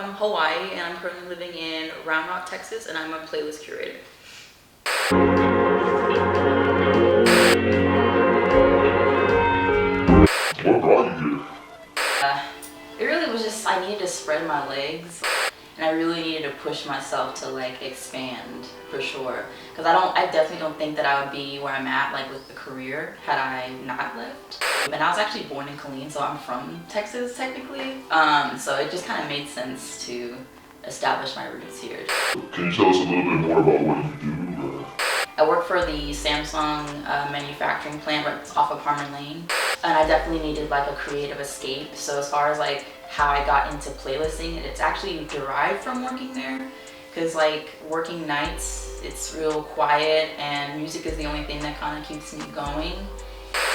from Hawaii, and I'm currently living in Round Rock, Texas, and I'm a playlist curator. What brought you here? It really was just, I needed to spread my legs, and I really needed to push myself to like expand for sure. Because I definitely don't think that I would be where I'm at like with the career had I not left. And I was actually born in Killeen, so I'm from Texas technically. So it just kind of made sense to establish my roots here. Can you tell us a little bit more about what you do? I work for the Samsung manufacturing plant right off of Palmer Lane, and I definitely needed like a creative escape. So as far as like how I got into playlisting, it's actually derived from working there, because like working nights, it's real quiet and music is the only thing that kind of keeps me going.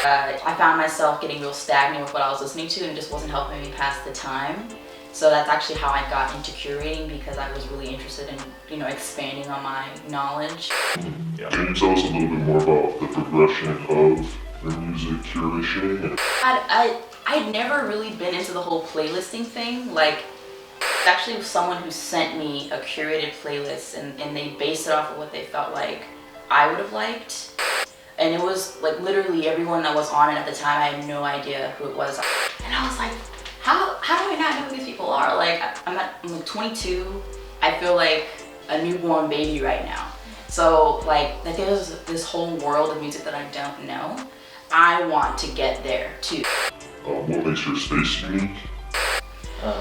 I found myself getting real stagnant with what I was listening to, and it just wasn't helping me pass the time. So that's actually how I got into curating, because I was really interested in, you know, expanding on my knowledge. Yeah. Can you tell us a little bit more about the progression of your music curation? I'd never really been into the whole playlisting thing. Like, it's actually someone who sent me a curated playlist, and they based it off of what they felt like I would have liked. And it was like literally everyone that was on it at the time, I had no idea who it was. And I was like, how do I not know who these people are? Like, I'm like 22. I feel like a newborn baby right now. So like there's this whole world of music that I don't know. I want to get there too. What makes your space unique?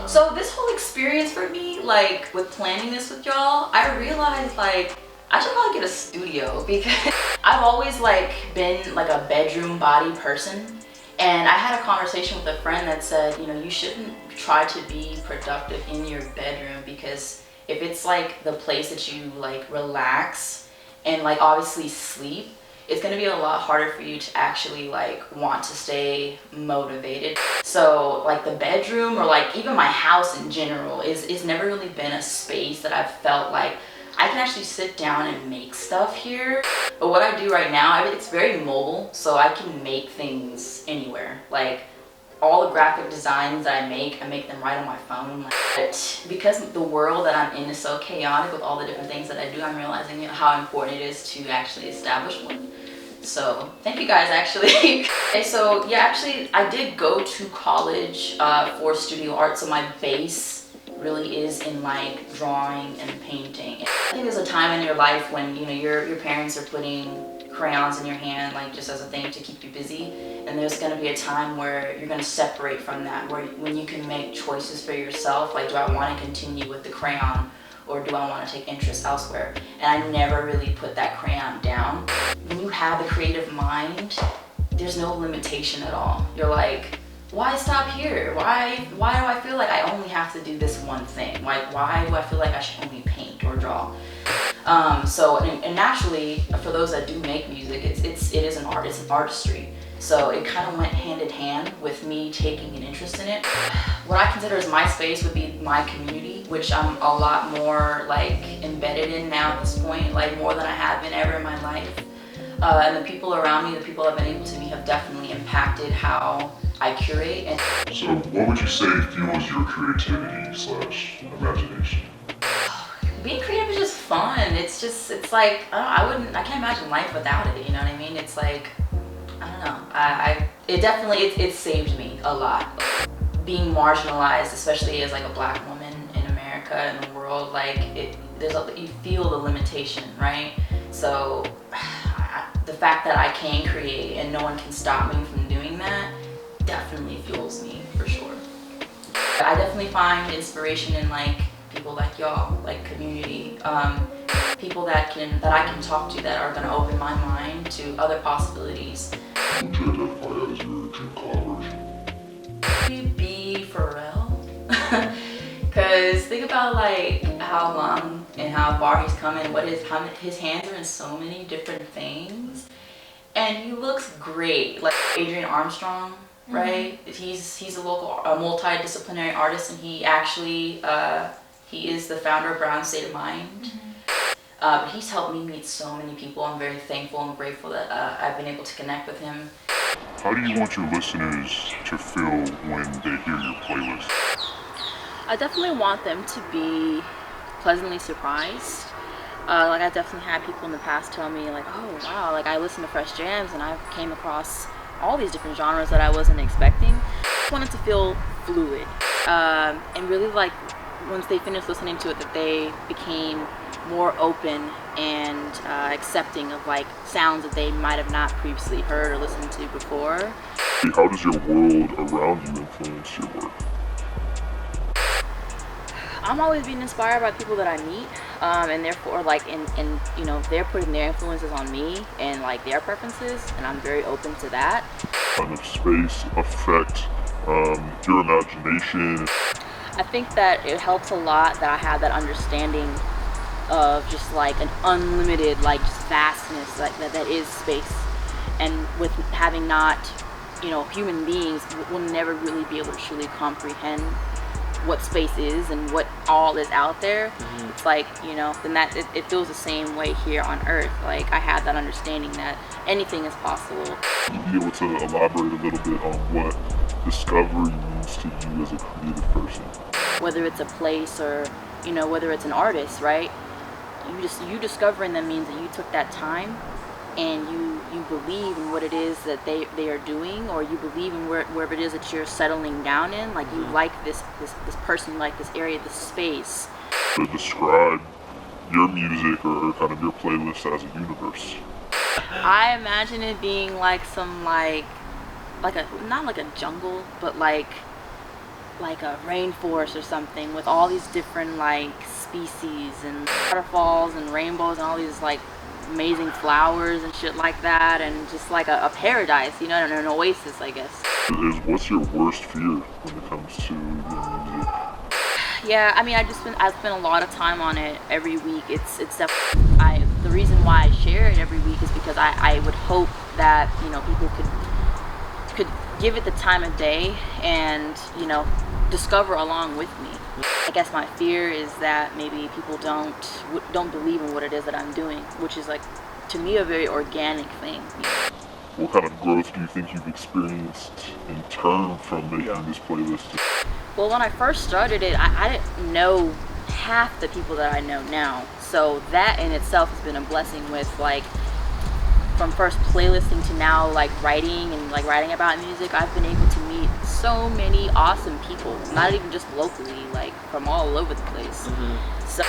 So this whole experience for me, like with planning this with y'all, I realized like I should probably get a studio, because I've always like been like a bedroom body person. And I had a conversation with a friend that said, you know, you shouldn't try to be productive in your bedroom, because if it's like the place that you like relax and like obviously sleep, it's gonna be a lot harder for you to actually like want to stay motivated. So like the bedroom, or like even my house in general, is never really been a space that I've felt like I can actually sit down and make stuff here. But what I do right now, it's very mobile, so I can make things anywhere. Like all the graphic designs that I make them right on my phone. But because the world that I'm in is so chaotic with all the different things that I do, I'm realizing, you know, how important it is to actually establish one. So thank you guys, actually. Okay, so yeah, actually I did go to college for studio art, so my base really is in like drawing and painting. I think there's a time in your life when, you know, your parents are putting crayons in your hand like just as a thing to keep you busy, and there's going to be a time where you're going to separate from that, where when you can make choices for yourself, like do I want to continue with the crayon, or do I want to take interest elsewhere? And I never really put that crayon down. When you have a creative mind, there's no limitation at all. You're like, why stop here? Why do I feel like I only have to do this one thing? Like, why do I feel like I should only paint or draw? So naturally, for those that do make music, it is an art. It's an artistry. So it kind of went hand in hand with me taking an interest in it. What I consider as my space would be my community, which I'm a lot more like embedded in now at this point, like more than I have been ever in my life. And the people around me, the people I've been able to meet, have definitely impacted how I curate. And so what would you say fuels your creativity / imagination? Being creative is just fun. It's like, I can't imagine life without it, you know what I mean? It's like, I don't know. It definitely, it saved me a lot. Being marginalized, especially as like a black woman in America and the world, like you feel the limitation, right? So the fact that I can create and no one can stop me from doing that definitely fuels me for sure. I definitely find inspiration in like people like y'all, like community, people that I can talk to that are gonna open my mind to other possibilities. Who would you identify as your dream collaboration? Be Pharrell. Cause think about like how long and how far he's come, and how his hands are in so many different things, and he looks great. Like Adrian Armstrong, right? He's a multidisciplinary artist, and he actually he is the founder of Brown State of Mind. But he's helped me meet so many people. I'm very thankful and grateful that I've been able to connect with him. How do you want your listeners to feel when they hear your playlist? I definitely want them to be pleasantly surprised. Like I definitely had people in the past tell me like, oh wow, like I listened to Fresh Jams and I came across all these different genres that I wasn't expecting. I wanted to feel fluid, and really like once they finished listening to it that they became more open and accepting of like sounds that they might have not previously heard or listened to before. How does your world around you influence your work? I'm always being inspired by people that I meet, and therefore like and you know they're putting their influences on me and like their preferences, and I'm very open to that. Kind of space affect your imagination? I think that it helps a lot that I have that understanding of just like an unlimited like just vastness like that is space, and with having not, you know, human beings will never really be able to truly comprehend what space is and what all is out there. It's like, you know, then that it feels the same way here on Earth. Like I have that understanding that anything is possible. You'd be able to elaborate a little bit on what discovery means to you as a creative person? Whether it's a place or, you know, whether it's an artist, right? You discovering them means that you took that time and you believe in what it is that they are doing, or you believe in wherever it is that you're settling down in. Like you like this person, you like this area, this space. To describe your music or kind of your playlist as a universe. I imagine it being like some like a not like a jungle, but like a rainforest or something with all these different like species and waterfalls and rainbows and all these like amazing flowers and shit like that, and just like a paradise, you know, an oasis, I guess. What's your worst fear when it comes to your music? Yeah, I mean, I spend a lot of time on it every week. It's definitely, the reason why I share it every week is because I would hope that, you know, people could give it the time of day and, you know, discover along with me. I guess my fear is that maybe people don't believe in what it is that I'm doing, which is like, to me, a very organic thing. What kind of growth do you think you've experienced in turn from making this playlist? Well, when I first started it, I didn't know half the people that I know now. So that in itself has been a blessing with like, from first playlisting to now like writing about music, I've been able to meet so many awesome people, not even just locally, like from all over the place. So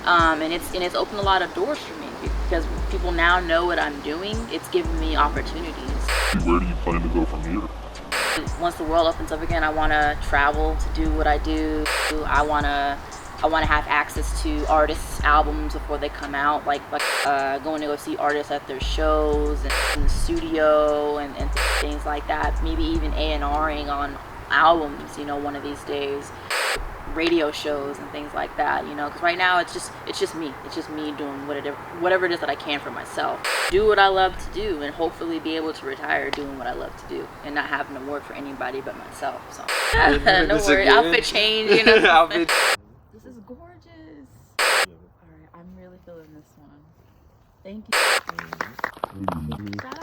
and it's opened a lot of doors for me because people now know what I'm doing. It's given me opportunities. Where do you plan to go from here? Once the world opens up again, I want to travel to do what I do. I want to have access to artists' albums before they come out, like going to go see artists at their shows and in the studio and things like that. Maybe even A&Ring on albums, you know, one of these days. Radio shows and things like that, you know, because right now it's just me. It's just me doing whatever it is that I can for myself. Do what I love to do and hopefully be able to retire doing what I love to do and not having to work for anybody but myself. So no worries, outfit change, you know. This is gorgeous. Alright, I'm really feeling this one. Thank you.